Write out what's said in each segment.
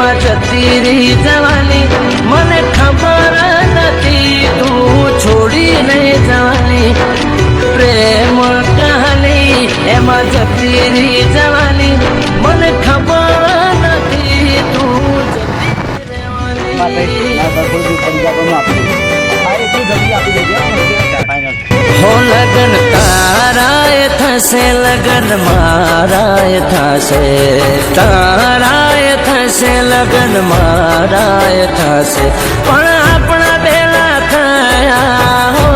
એમાં જતી રહી જવાની મને ખબર નથી તું છોડી નહીં જવાની પ્રેમ કહાની એમાં જતી રહી જવાની મને ખબર નથી તું હો લગન તારાય થશે લગન મારાય થશે તારાય થશે લગન મારાય થશે પણ આપણા બેલા થયા હો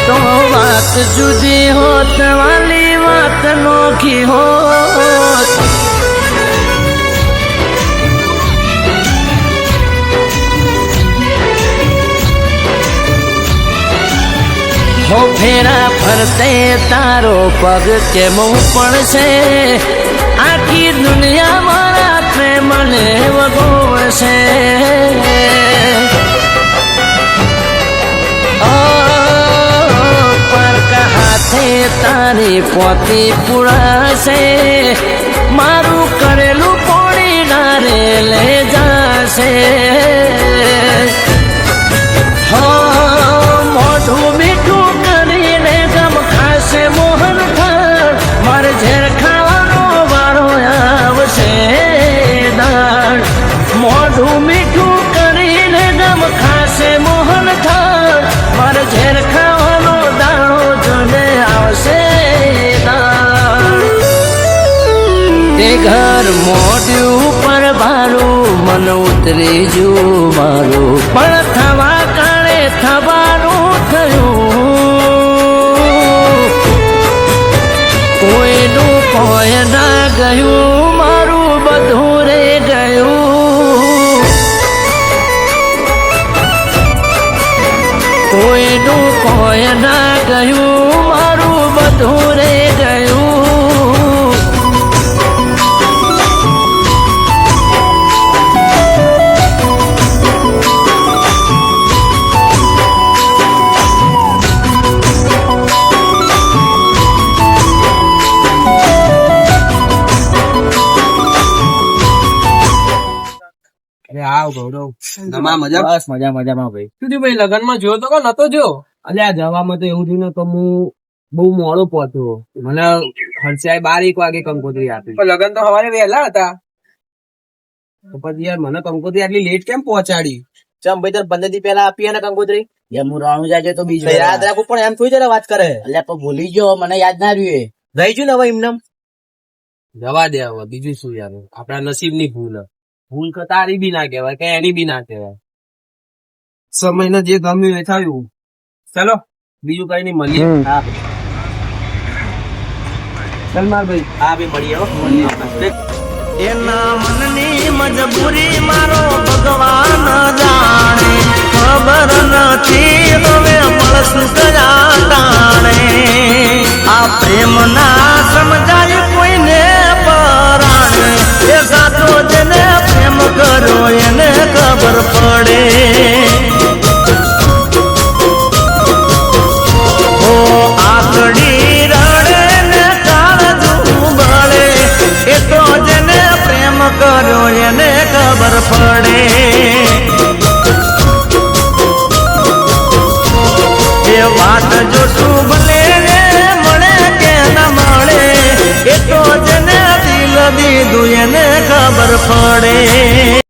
તો વાત જુદી હોત વાલી વાત નોખી હોત હો ફેરા ફરતે તારો પગ કેમ પડશે આખી દુનિયા મારા પ્રેમને વગોવશે પરકા હાથે તારી પોતી પુરાશે મારું કરેલું પોણી નારે લઈ જશે મોઢું મીઠું કરીને ગમ ખાશે મોહન થાળ મારે ઝેર ખાવાનો વારો આવશે દાળ મોઢું મીઠું કરીને ગમ ખાશે મોહન થાળ મારે ઝેર ખાવાનો દાણો જોને આવશે દાળ તે ઘર મોઢું પર ભારું મન ઉતરી જુ મારું પણ થવા કાળે થવાનું થયું કોઈનું કોઈ ના ગયું મારું બધું રે ગયું કોઈનું કોઈ ના ગયું મારું બધું રે ગયું મજામાં ભાઈ શું ભાઈ લગન માં જોયો તો કે નતો જો અલ્યા જવામાં તો એવું થયું ને તો હું બહુ મોડો પહોંચ્યો મને ખર્ચાએ 12-1 વાગે કંકોત્રી આપી લગન તો સવારે વહેલા હતા તો પછી યાર મને કંકોત્રી આટલી લેટ કેમ પહોંચાડી ચમ ભાઈ તને 15 દી પહેલા આપી ને કંકોત્રી યાર હું રાણું જાય તો બીજું યાદ રાખું પણ એમ થોડી જરા વાત કરે અલ્યા તો ભૂલી ગયો મને યાદ ના રહ્યું રહી ગયું ને હવે એમને જવા દે હવે બીજું શું યાર આપણા નસીબ ની ભૂલ તો તારી બી ના કહેવાય કે એની બી ના કહેવાય સમયને જે ગમ્યું એ થયું ચલો બીજું કઈ નઈ મળીએ હા ચલ માર ભાઈ હા ભાઈ મળીએ એના મનની મજબૂરી મારો ભગવાન જાણે ખબર નથી હવે મળશું કયા ટાણે આ પ્રેમ ના સમજાય કોઈને પરાણે એ સાચો જેને પ્રેમ કર્યો એને ખબર પડે ઓ આકડી રડે ને કાળજું બળે એ તો જેને પ્રેમ કર્યો એને ખબર પડે એ વાત જો શું ભલે મળે કે ના મળે એ તો જેને દિલ દીધું એને ખબર પડે